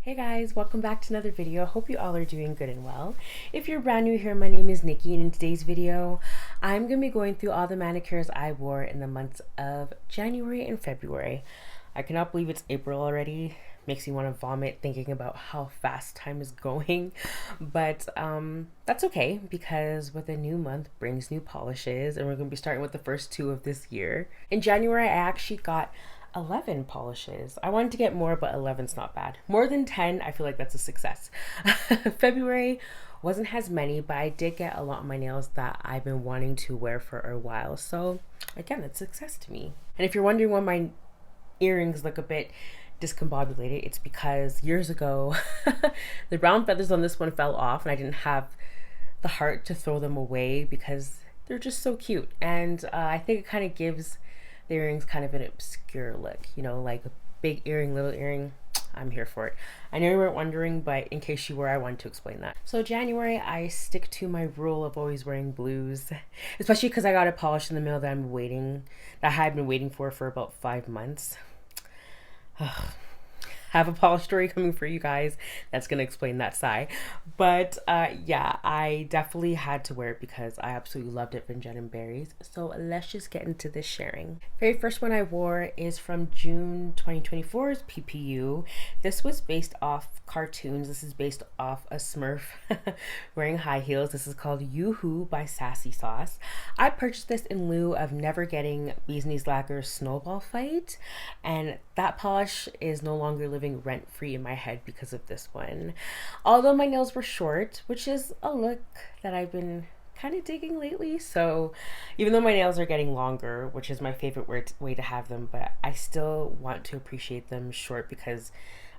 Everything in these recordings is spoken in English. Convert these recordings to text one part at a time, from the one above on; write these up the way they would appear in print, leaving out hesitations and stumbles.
Hey guys, welcome back to another video. Hope you all are doing good and well. If you're brand new here, my name is Nikki, and in today's video, I'm going to be going through all the manicures I wore in the months of January and February. I cannot believe it's April already. Makes me want to vomit thinking about how fast time is going, but that's okay because with a new month brings new polishes, and we're going to be starting with the first two of this year. In January, I actually got 11 polishes. I wanted to get more, but 11's not bad. More than 10, I feel like that's a success. February wasn't as many, but I did get a lot of my nails that I've been wanting to wear for a while. So again, that's a success to me. And if you're wondering why my earrings look a bit discombobulated, it's because years ago, the brown feathers on this one fell off and I didn't have the heart to throw them away because they're just so cute. And I think it kind of gives the earrings kind of an obscure look, you know, like a big earring, little earring. I'm here for it. I know you weren't wondering, but in case you were, I wanted to explain that. So January, I stick to my rule of always wearing blues, especially because I got a polish in the mail that I had been waiting for about 5 months. Have a polish story coming for you guys that's gonna explain that sigh, but yeah, I definitely had to wear it because I absolutely loved it from Jen and Berries. So let's just get into this sharing. Very first one I wore is from June 2024's PPU. This was based off cartoons. This is based off a Smurf wearing high heels. This is called Yoo-Hoo by Sassy Sauce. I purchased this in lieu of never getting Bees Knees Lacquer's Snowball Fight, and that polish is no longer living rent-free in my head because of this one. Although my nails were short, which is a look that I've been kind of digging lately, so even though my nails are getting longer, which is my favorite way to have them, but I still want to appreciate them short because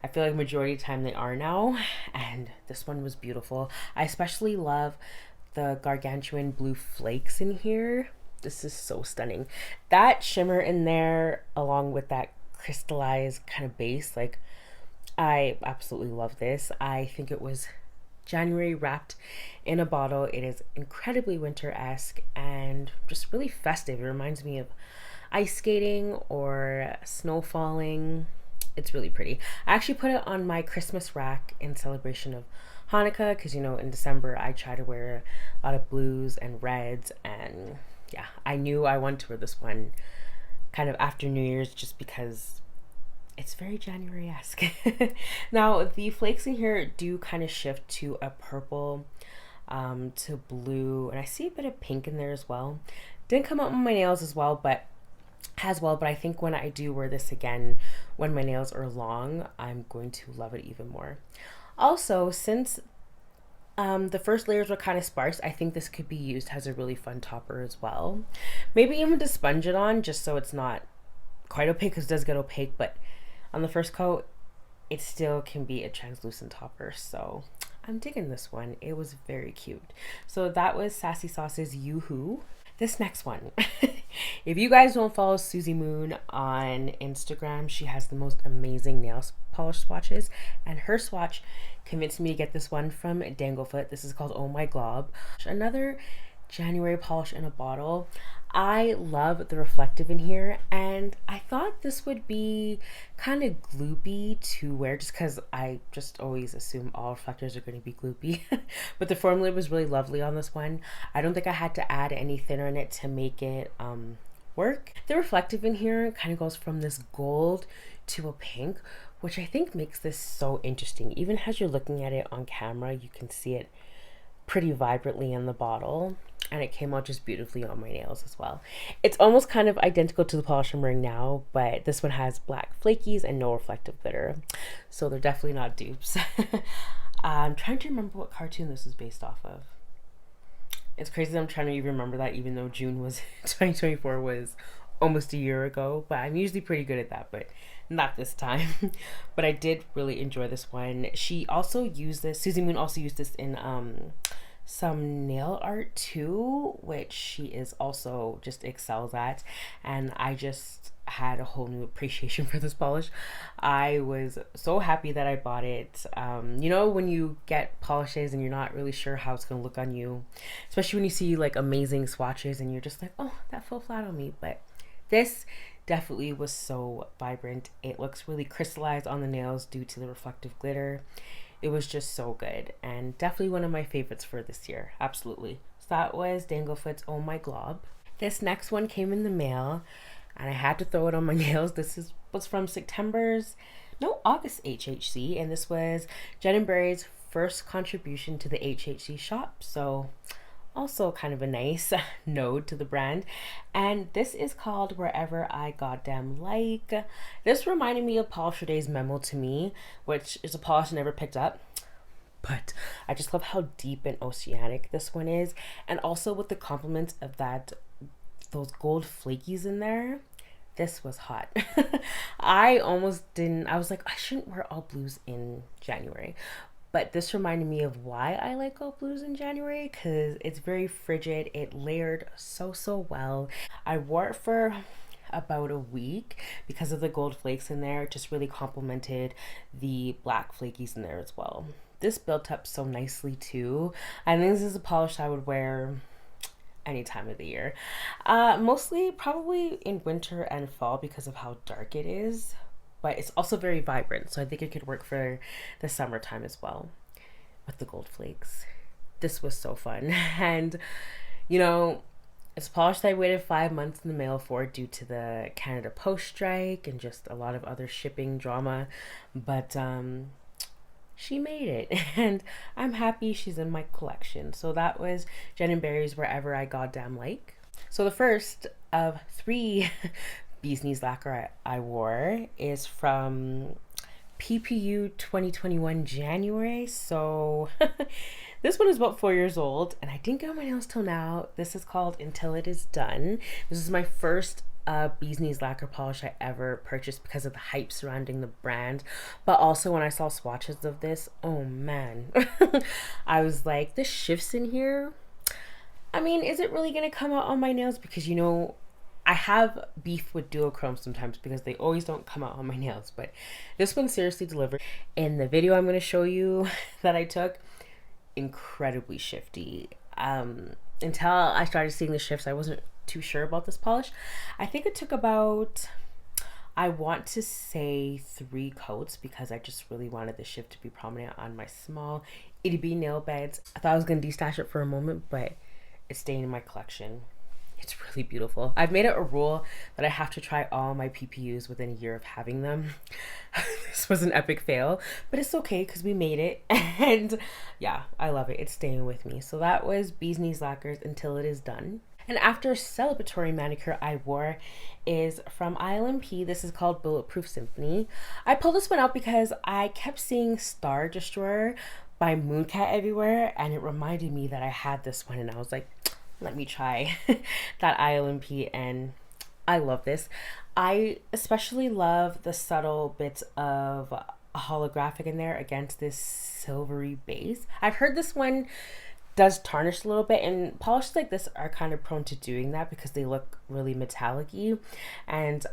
I feel like majority of the time they are now, and this one was beautiful. I especially love the gargantuan blue flakes in here. This is so stunning. That shimmer in there along with that crystallized kind of base, like, I absolutely love this. I think it was January wrapped in a bottle. It is incredibly winter-esque and just really festive. It reminds me of ice skating or snow falling. It's really pretty. I actually put it on my Christmas rack in celebration of Hanukkah because, you know, in December I try to wear a lot of blues and reds, and yeah, I knew I wanted to wear this one kind of after New Year's just because it's very January-esque. Now, the flakes in here do kind of shift to a purple to blue, and I see a bit of pink in there as well. Didn't come out on my nails as well, but I think when I do wear this again, when my nails are long, I'm going to love it even more. Also, since the first layers were kind of sparse, I think this could be used as a really fun topper as well. Maybe even to sponge it on just so it's not quite opaque, because it does get opaque, but on the first coat, it still can be a translucent topper. So I'm digging this one. It was very cute. So that was Sassy Sauce's Yoo-Hoo. This next one, if you guys don't follow Susie Moon on Instagram, she has the most amazing nail polish swatches, and her swatch convinced me to get this one from Danglefoot. This is called Oh My Glob. Another January polish in a bottle. I love the reflective in here, and I thought this would be kind of gloopy to wear just because I just always assume all reflectors are going to be gloopy. But the formula was really lovely on this one. I don't think I had to add any thinner in it to make it work. The reflective in here kind of goes from this gold to a pink, which I think makes this so interesting. Even as you're looking at it on camera, you can see it pretty vibrantly in the bottle, and it came out just beautifully on my nails as well. It's almost kind of identical to the polish I'm wearing now, but this one has black flakies and no reflective glitter, so they're definitely not dupes. I'm trying to remember what cartoon this was based off of. It's crazy that I'm trying to even remember that, even though June was 2024 was almost a year ago, but I'm usually pretty good at that, but not this time. But I did really enjoy this one. She also used this, Susie Moon also used this in some nail art too, which she is also just excels at, and I just had a whole new appreciation for this polish. I was so happy that I bought it. You know, when you get polishes and you're not really sure how it's gonna look on you, especially when you see like amazing swatches and you're just like, oh, that fell flat on me, but this definitely was so vibrant. It looks really crystallized on the nails due to the reflective glitter. It was just so good and definitely one of my favorites for this year. Absolutely. So that was Danglefoot's Oh My Glob. This next one came in the mail and I had to throw it on my nails. Was from August HHC, and this was Jen & Barry's first contribution to the HHC shop. So also kind of a nice node to the brand. And this is called Wherever I Goddamn Like. This reminded me of Polish Day's Memo to Me, which is a polish I never picked up. But I just love how deep and oceanic this one is. And also with the compliments of those gold flakies in there. This was hot. I was like, I shouldn't wear all blues in January. But this reminded me of why I like all blues in January, because it's very frigid. It layered so well. I wore it for about a week because of the gold flakes in there. It just really complemented the black flakies in there as well. This built up so nicely too. I think this is a polish I would wear any time of the year. Mostly probably in winter and fall because of how dark it is. But it's also very vibrant, so I think it could work for the summertime as well with the gold flakes. This was so fun. And, you know, it's a polish that I waited 5 months in the mail for due to the Canada Post strike and just a lot of other shipping drama. But she made it, and I'm happy she's in my collection. So that was Jen & Barry's Wherever I Goddamn Like. So the first of 3 Bee's Knees lacquer I wore is from PPU 2021 January. So this one is about 4 years old and I didn't get on my nails till now. This is called Until It Is Done. This is my first Bee's Knees lacquer polish I ever purchased because of the hype surrounding the brand, but also when I saw swatches of this, oh man. I was like, the shifts in here, I mean, is it really gonna come out on my nails? Because, you know, I have beef with duochrome sometimes because they always don't come out on my nails, but this one seriously delivered. In the video I'm going to show you that I took, incredibly shifty. Until I started seeing the shifts, I wasn't too sure about this polish. I think it took about, I want to say 3 coats because I just really wanted the shift to be prominent on my small itty bitty nail beds. I thought I was going to destash it for a moment, but it's staying in my collection. It's really beautiful. I've made it a rule that I have to try all my PPUs within a year of having them. This was an epic fail, but it's okay because we made it. And yeah, I love it. It's staying with me. So that was Bee's Knees Lacquers Until It Is Done. And after celebratory manicure I wore is from ILNP. This is called Bulletproof Symphony. I pulled this one out because I kept seeing Star Destroyer by Mooncat everywhere, and it reminded me that I had this one, and I was like, let me try that ILNP, and I love this. I especially love the subtle bits of a holographic in there against this silvery base. I've heard this one does tarnish a little bit, and polishes like this are kind of prone to doing that because they look really metallic-y, and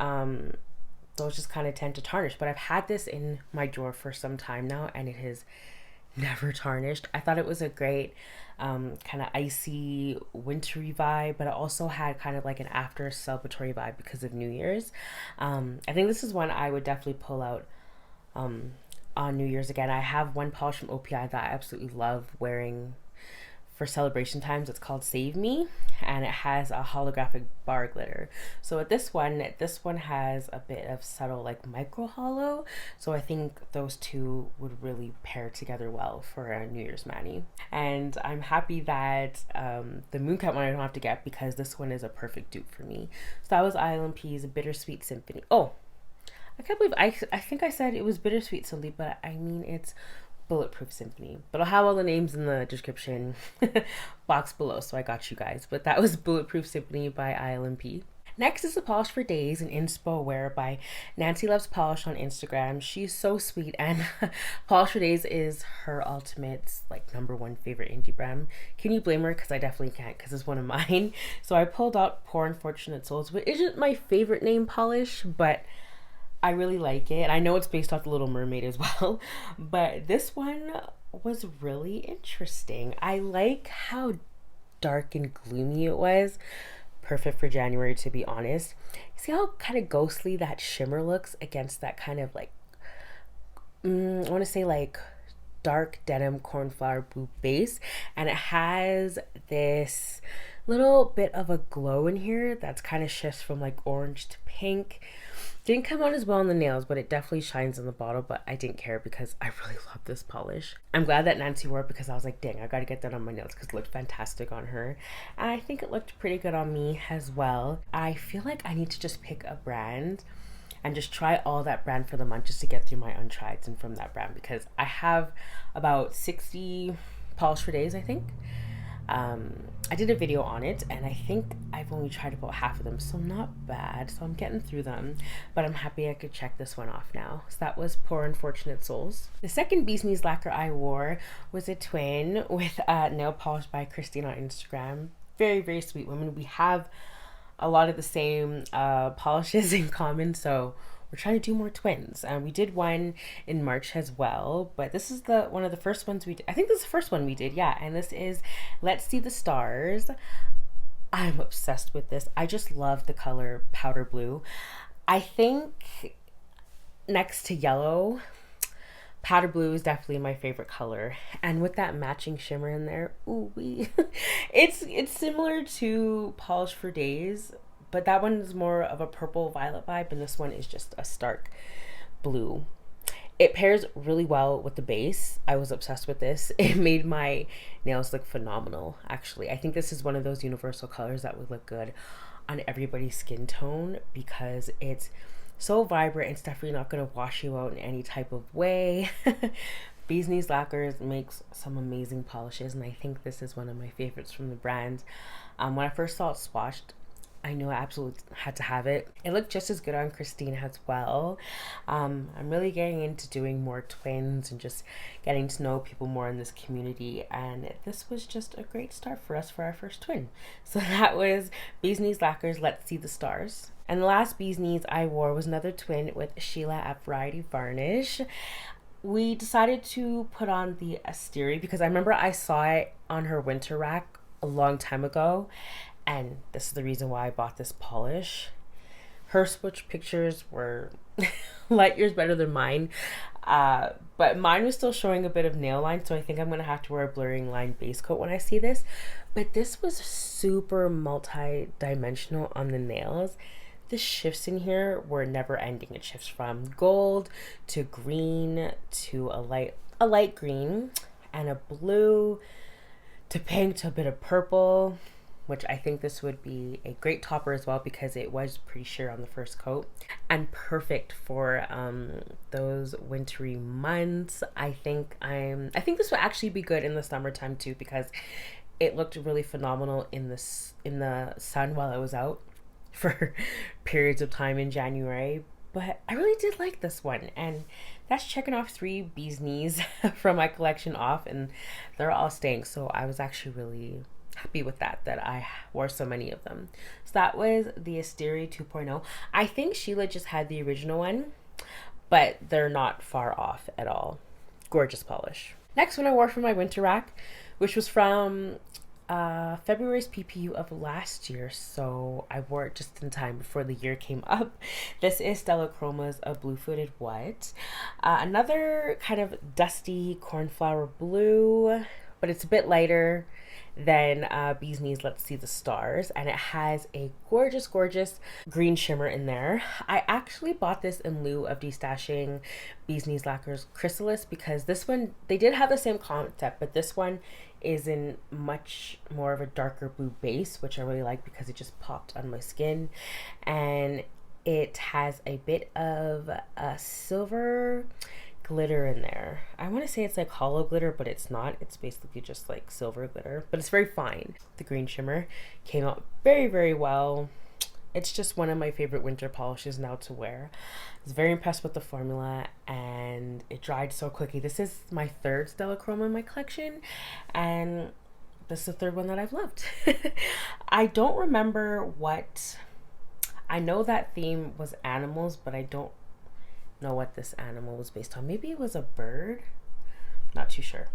those just kind of tend to tarnish. But I've had this in my drawer for some time now, and it has never tarnished. I thought it was a great kind of icy wintry vibe, but it also had kind of like an after celebratory vibe because of New Year's. I think this is one I would definitely pull out on New Year's again. I have one polish from OPI that I absolutely love wearing for celebration times. It's called Save Me, and it has a holographic bar glitter. So with this one has a bit of subtle like micro hollow, so I think those two would really pair together well for a New Year's mani. And I'm happy that the Mooncat one I don't have to get because this one is a perfect dupe for me. So that was ILNP's Bittersweet Symphony. Oh, I can't believe I think I said it was Bittersweet Symphony, but I mean it's Bulletproof Symphony. But I'll have all the names in the description box below, so I got you guys. But that was Bulletproof Symphony by ILNP. Next is the Polish for Days, an inspo wear by Nancy Loves Polish on Instagram. She's so sweet, and Polish for Days is her ultimate like #1 favorite indie brand. Can you blame her? Because I definitely can't, because it's one of mine. So I pulled out Poor Unfortunate Souls, which isn't my favorite name polish, but I really like it. I know it's based off The Little Mermaid as well, but this one was really interesting. I like how dark and gloomy it was, perfect for January, to be honest. See how kind of ghostly that shimmer looks against that kind of like, I want to say like dark denim cornflower blue base, and it has this little bit of a glow in here that's kind of shifts from like orange to pink. Didn't come out as well in the nails, but it definitely shines in the bottle, but I didn't care because I really love this polish. I'm glad that Nancy wore it because I was like, dang, I gotta get that on my nails because it looked fantastic on her. And I think it looked pretty good on me as well. I feel like I need to just pick a brand and just try all that brand for the month just to get through my untrieds and from that brand, because I have about 60 polish for days, I think. I did a video on it and I think I've only tried about half of them, so not bad. So I'm getting through them, but I'm happy I could check this one off now. So that was Poor Unfortunate Souls. The second Bee's Knees lacquer I wore was a twin with nail polish by Christine on Instagram. Very, very sweet woman. We have a lot of the same polishes in common, so we're trying to do more twins. We did one in March as well, but this is one of the first ones we did. I think this is the first one we did, yeah. And this is Let's See the Stars. I'm obsessed with this. I just love the color powder blue. I think next to yellow, powder blue is definitely my favorite color, and with that matching shimmer in there, ooh wee. It's similar to Polish for Days, but that one is more of a purple violet vibe, and this one is just a stark blue. It pairs really well with the base. I was obsessed with this. It made my nails look phenomenal, actually. I think this is one of those universal colors that would look good on everybody's skin tone because it's so vibrant. It's definitely not going to wash you out in any type of way. Bee's Knees Lacquers makes some amazing polishes, and I think this is one of my favorites from the brand. When I first saw it swatched, I knew I absolutely had to have it. It looked just as good on Christine as well. I'm really getting into doing more twins and just getting to know people more in this community, and this was just a great start for us for our first twin. So that was Bee's Knees Lacquers Let's See the Stars. And the last Bee's Knees I wore was another twin with Sheila at Variety Varnish. We decided to put on the Asteri because I remember I saw it on her winter rack a long time ago, and this is the reason why I bought this polish. Her swatch pictures were light years better than mine, but mine was still showing a bit of nail line, so I think I'm gonna have to wear a blurring line base coat when I see this. But this was super multi-dimensional on the nails. The shifts in here were never ending. It shifts from gold to green to a light green and a blue to pink to a bit of purple, which I think this would be a great topper as well because it was pretty sheer on the first coat and perfect for those wintry months. I think this would actually be good in the summertime too because it looked really phenomenal in the sun while I was out for periods of time in January. But I really did like this one, and that's checking off 3 Bee's Knees from my collection off, and they're all staying, so I was actually really happy with that I wore so many of them. So that was the Asteri 2.0. I think Sheila just had the original one, but they're not far off at all. Gorgeous polish. Next one I wore from my winter rack, which was from February's PPU of last year, so I wore it just in time before the year came up. This is Stella Chroma's A Blue Footed What. Another kind of dusty cornflower blue, but it's a bit lighter than Bee's Knees Let's See the Stars, and it has a gorgeous green shimmer in there. I actually bought this in lieu of destashing Bee's Knees Lacquer's Chrysalis because this one, they did have the same concept, but this one is in much more of a darker blue base, which I really like because it just popped on my skin, and it has a bit of a silver glitter in there. I want to say it's like hollow glitter, but it's not. It's basically just like silver glitter, but it's very fine. The green shimmer came out very well. It's just one of my favorite winter polishes now to wear. I was very impressed with the formula, and it dried so quickly. This is my 3rd Stella Chroma in my collection, and this is the 3rd one that I've loved. I don't remember what, I know that theme was animals, but I don't know what this animal was based on. Maybe it was a bird, not too sure.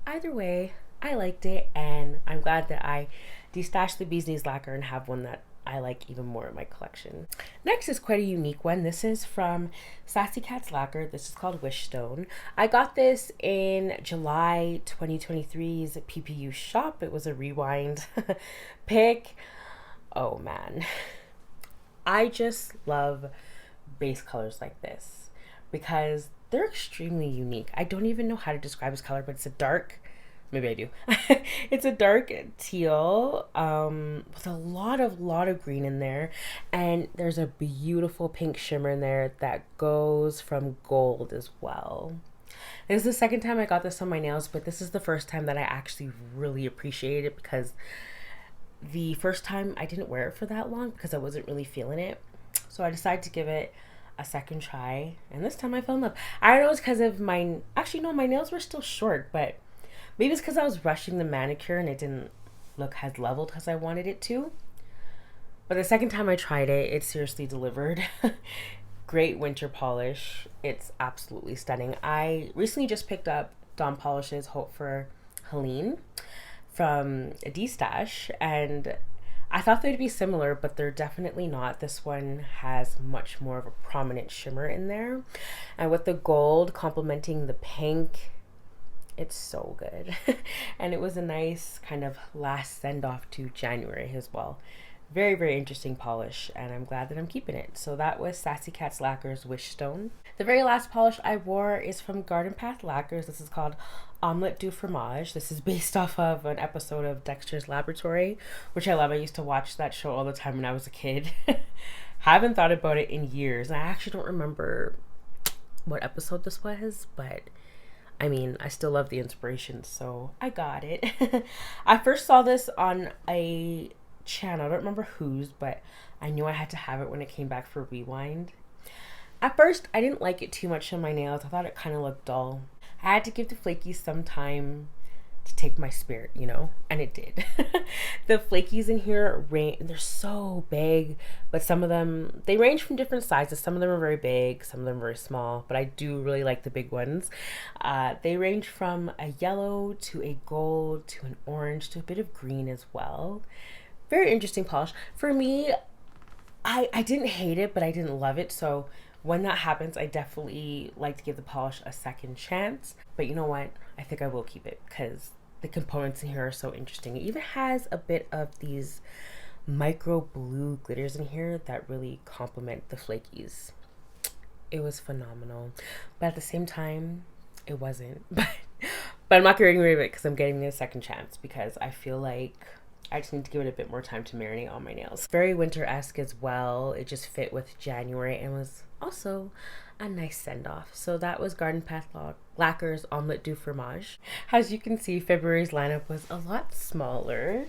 Either way, I liked it, and I'm glad that I destashed the Bee's Knees lacquer and have one that I like even more in my collection. Next is quite a unique one. This is from Sassy Cat's Lacquer. This is called Wishstone. I got this in July 2023's PPU shop. It was a rewind pick. Oh man. I just love base colors like this because they're extremely unique. I don't even know how to describe this color, but it's a dark, maybe I do. It's a dark teal with a lot of green in there, and there's a beautiful pink shimmer in there that goes from gold as well. This is the second time I got this on my nails, but this is the first time that I actually really appreciate it, because the first time I didn't wear it for that long because I wasn't really feeling it. So I decided to give it a second try, and this time I fell in love. I don't know, it's because of my, actually no, my nails were still short, but maybe it's because I was rushing the manicure and it didn't look as leveled as I wanted it to. But the second time I tried it, it seriously delivered. Great winter polish. It's absolutely stunning. I recently just picked up Dawn Polish's Hope for Helene from a D-Stash, and I thought they'd be similar, but they're definitely not. This one has much more of a prominent shimmer in there, and with the gold complementing the pink, it's so good. And it was a nice kind of last send-off to January as well. Very interesting polish, and I'm glad that I'm keeping it. So that was Sassy Cat's Lacquer's Wishstone. The very last polish I wore is from Garden Path Lacquers. This is called Omelette du Fromage. This is based off of an episode of Dexter's Laboratory, which I love. I used to watch that show all the time when I was a kid. Haven't thought about it in years. I actually don't remember what episode this was, but I mean, I still love the inspiration, so I got it. I first saw this on a channel, I don't remember whose, but I knew I had to have it when it came back for Rewind. At first, I didn't like it too much on my nails. I thought it kind of looked dull. I had to give the flakies some time to take my spirit, you know, and it did. The flakies in here, they're so big, but some of them, they range from different sizes. Some of them are very big, some of them are very small, but I do really like the big ones. They range from a yellow to a gold to an orange to a bit of green as well. Very interesting polish. For me, I didn't hate it, but I didn't love it. So when that happens, I definitely like to give the polish a second chance. But you know what? I think I will keep it because the components in here are so interesting. It even has a bit of these micro blue glitters in here that really complement the flakies. It was phenomenal. But at the same time, it wasn't. But I'm not getting rid of it because I'm getting it a second chance, because I feel like I just need to give it a bit more time to marinate on my nails. Very winter-esque as well. It just fit with January and was also a nice send-off. So that was Garden Path Lacquer's Omelette du Fromage. As you can see, February's lineup was a lot smaller,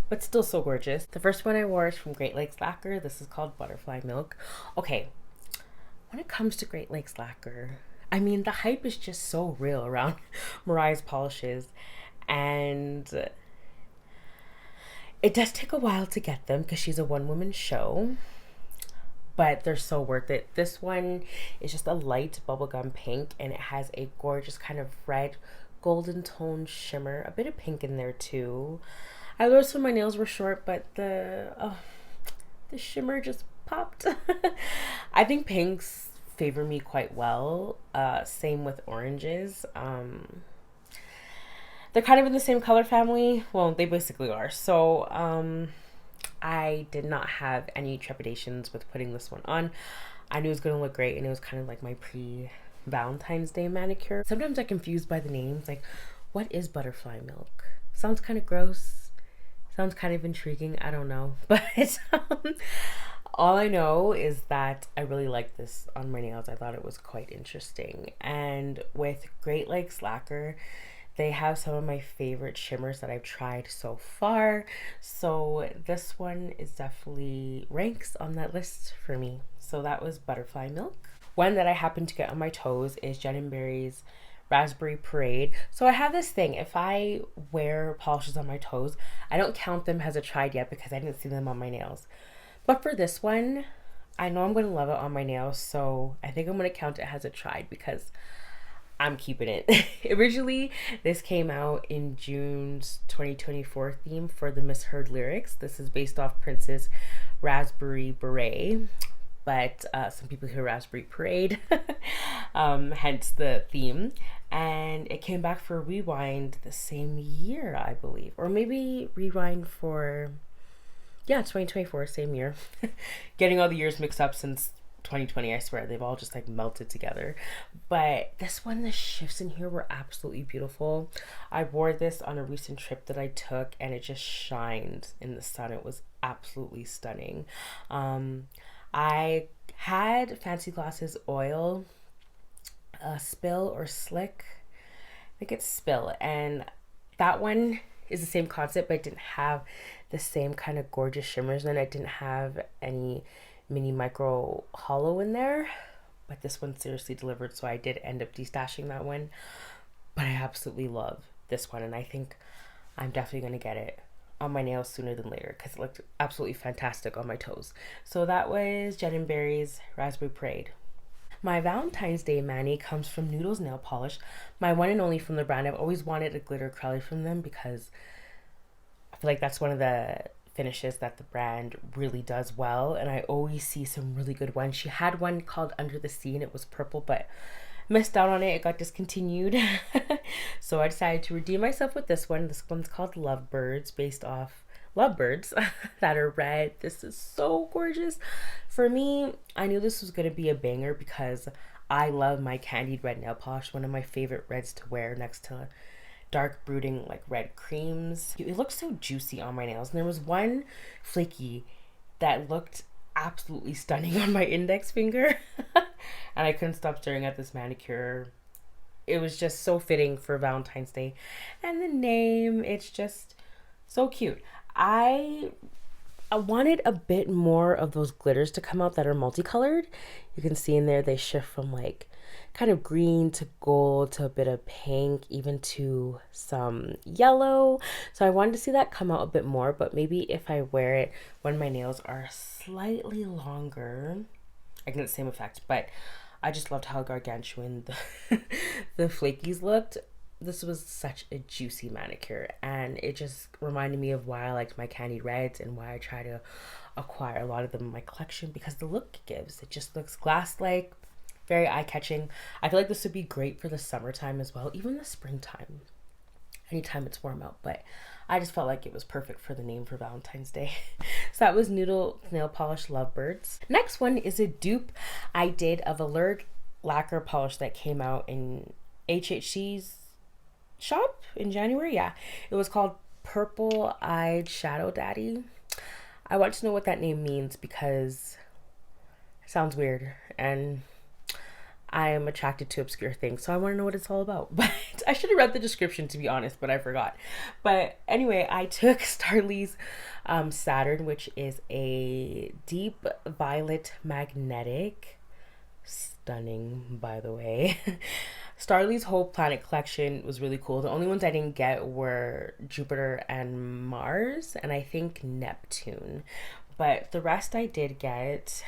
but still so gorgeous. The first one I wore is from Great Lakes Lacquer. This is called Butterfly Milk. Okay, when it comes to Great Lakes Lacquer, I mean, the hype is just so real around Mariah's polishes, and it does take a while to get them because she's a one-woman show, but they're so worth it. This one is just a light bubblegum pink, and it has a gorgeous kind of red golden tone shimmer, a bit of pink in there too. I noticed when my nails were short, but the shimmer just popped. I think pinks favor me quite well. Same with oranges. They're kind of in the same color family. Well, they basically are. So I did not have any trepidations with putting this one on. I knew it was going to look great, and it was kind of like my pre-Valentine's Day manicure. Sometimes I'm confused by the names. Like, what is butterfly milk? Sounds kind of gross. Sounds kind of intriguing. I don't know. But all I know is that I really like this on my nails. I thought it was quite interesting. And with Great Lakes Lacquer, they have some of my favorite shimmers that I've tried so far. So this one is definitely ranks on that list for me. So that was Butterfly Milk. One that I happened to get on my toes is Jen & Barry's Raspberry Parade. So I have this thing. If I wear polishes on my toes, I don't count them as a tried yet because I didn't see them on my nails. But for this one, I know I'm going to love it on my nails. So I think I'm going to count it as a tried because I'm keeping it. Originally, this came out in June's 2024 theme for the Misheard lyrics. This is based off Prince's Raspberry Beret, but some people hear Raspberry Parade, hence the theme. And it came back for Rewind the same year, I believe, or maybe Rewind for, yeah, 2024, same year. Getting all the years mixed up since 2020, I swear they've all just like melted together. But this one, the shifts in here were absolutely beautiful. I wore this on a recent trip that I took and it just shined in the sun. It was absolutely stunning. I had Fancy Glasses oil spill or slick, I think it's spill, and that one is the same concept, but it didn't have the same kind of gorgeous shimmers, and I didn't have any mini micro hollow in there, but this one seriously delivered, so I did end up destashing that one. But I absolutely love this one, and I think I'm definitely going to get it on my nails sooner than later because it looked absolutely fantastic on my toes. So that was Jen & Barry's Raspberry Parade. My Valentine's Day mani comes from Noodles nail polish, my one and only from the brand. I've always wanted a glitter acrylic from them because I feel like that's one of the finishes that the brand really does well, and I always see some really good ones. She had one called Under the Sea and it was purple, but missed out on it. It got discontinued. So I decided to redeem myself with this one. This one's called Lovebirds, based off lovebirds that are red. This is so gorgeous. For me, I knew this was going to be a banger because I love my candied red nail polish, one of my favorite reds to wear next to dark brooding like red creams. It looks so juicy on my nails, and there was one flaky that looked absolutely stunning on my index finger and I couldn't stop staring at this manicure. It was just so fitting for Valentine's Day, and the name, it's just so cute. I wanted a bit more of those glitters to come out that are multicolored. You can see in there they shift from like kind of green to gold to a bit of pink, even to some yellow. So I wanted to see that come out a bit more, but maybe if I wear it when my nails are slightly longer, I get the same effect. But I just loved how gargantuan the flakies looked. This was such a juicy manicure, and it just reminded me of why I liked my candy reds and why I try to acquire a lot of them in my collection, because the look it gives, it just looks glass-like, very eye-catching. I feel like this would be great for the summertime as well, even the springtime, anytime it's warm out. But I just felt like it was perfect for the name for Valentine's Day. So that was Noodle Nail Polish Lovebirds. Next one is a dupe I did of a lacquer polish that came out in HHC's shop in January. Yeah, it was called Purple Eyed Shadow Daddy. I want to know what that name means because it sounds weird, and I am attracted to obscure things, so I want to know what it's all about. But I should have read the description, to be honest, but I forgot. But anyway, I took Starry's Saturn, which is a deep violet magnetic. Stunning, by the way. Starry's whole planet collection was really cool. The only ones I didn't get were Jupiter and Mars, and I think Neptune. But the rest I did get.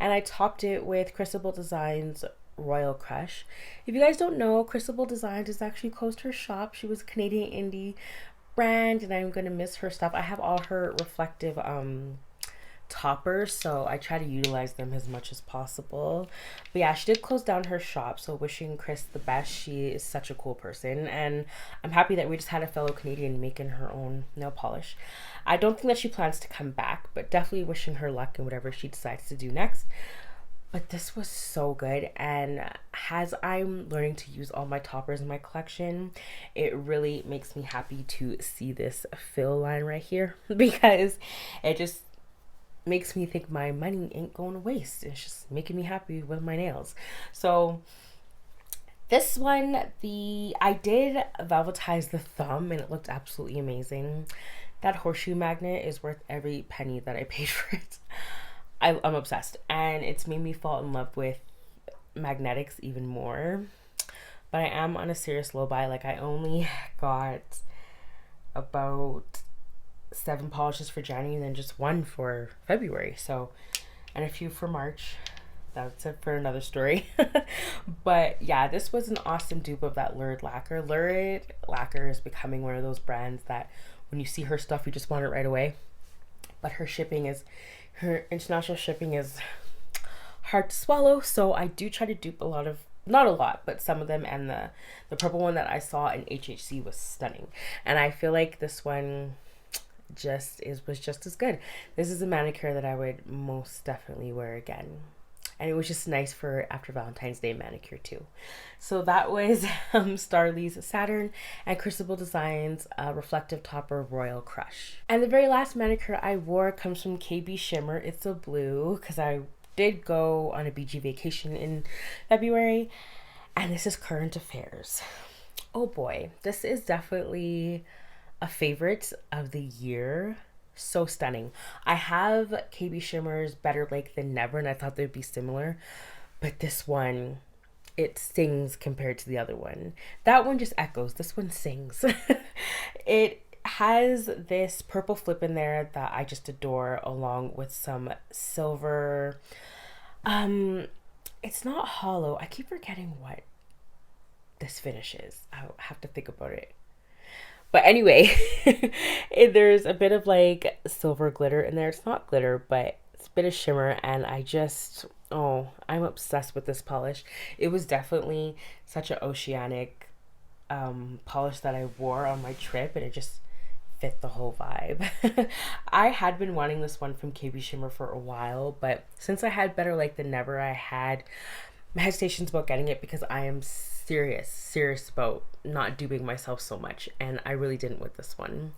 And I topped it with Krisable Designs Royal Crush. If you guys don't know, Krisable Designs has actually closed her shop. She was a Canadian indie brand, and I'm gonna miss her stuff. I have all her reflective toppers, so I try to utilize them as much as possible. But yeah, she did close down her shop, so wishing Chris the best. She is such a cool person, and I'm happy that we just had a fellow Canadian making her own nail polish. I don't think that she plans to come back, but definitely wishing her luck in whatever she decides to do next. But this was so good, and as I'm learning to use all my toppers in my collection, it really makes me happy to see this fill line right here, because it just makes me think my money ain't going to waste. It's just making me happy with my nails. So this one, I did velvetize the thumb, and it looked absolutely amazing. That horseshoe magnet is worth every penny that I paid for it. I'm obsessed, and it's made me fall in love with magnetics even more. But I am on a serious low buy. Like, I only got about 7 polishes for January and then just 1 for February, so, and a few for March. that's it for another story. But yeah, this was an awesome dupe of that Lurid Lacquer. Lurid Lacquer is becoming one of those brands that when you see her stuff, you just want it right away. But her international shipping is hard to swallow. So I do try to dupe a lot of, not a lot, but some of them. And the purple one that I saw in HHC was stunning. And I feel like this one was just as good. This is a manicure that I would most definitely wear again. And it was just nice for after Valentine's Day manicure too. So that was Starrely's Saturn and Krisable Designs Reflective Topper Royal Crush. And the very last manicure I wore comes from KB Shimmer. It's a blue because I did go on a BG vacation in February. And this is Current Affairs. Oh boy, this is definitely a favorite of the year. So stunning. I have KB Shimmer's Better Late Than Never, and I thought they'd be similar, but this one, it sings compared to the other one. That one just echoes. This one sings. It has this purple flip in there that I just adore, along with some silver. It's not hollow. I keep forgetting what this finish is. I'll have to think about it. But anyway, there's a bit of like silver glitter in there. It's not glitter, but it's a bit of shimmer. And I'm obsessed with this polish. It was definitely such an oceanic polish that I wore on my trip, and it just fit the whole vibe. I had been wanting this one from KB Shimmer for a while, but since I had Better Late Than Never, I had hesitations about getting it because I am serious about not duping myself so much, and I really didn't with this one.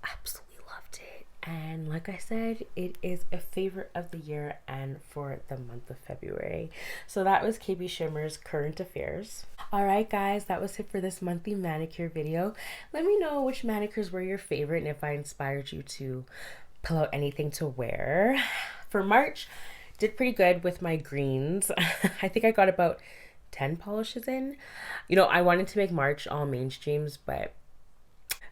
Absolutely loved it, and like I said, it is a favorite of the year and for the month of February. So that was KB Shimmer's Current Affairs. Alright guys, that was it for this monthly manicure video. Let me know which manicures were your favorite and if I inspired you to pull out anything to wear. For March, did pretty good with my greens. I think I got about 10 polishes in. You know, I wanted to make March all mainstreams, but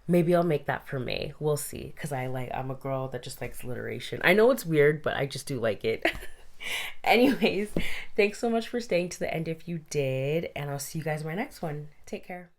maybe I'll make that for May. We'll see, because I'm a girl that just likes alliteration. I know it's weird, but I just do like it. Anyways, thanks so much for staying to the end if you did, and I'll see you guys in my next one. Take care.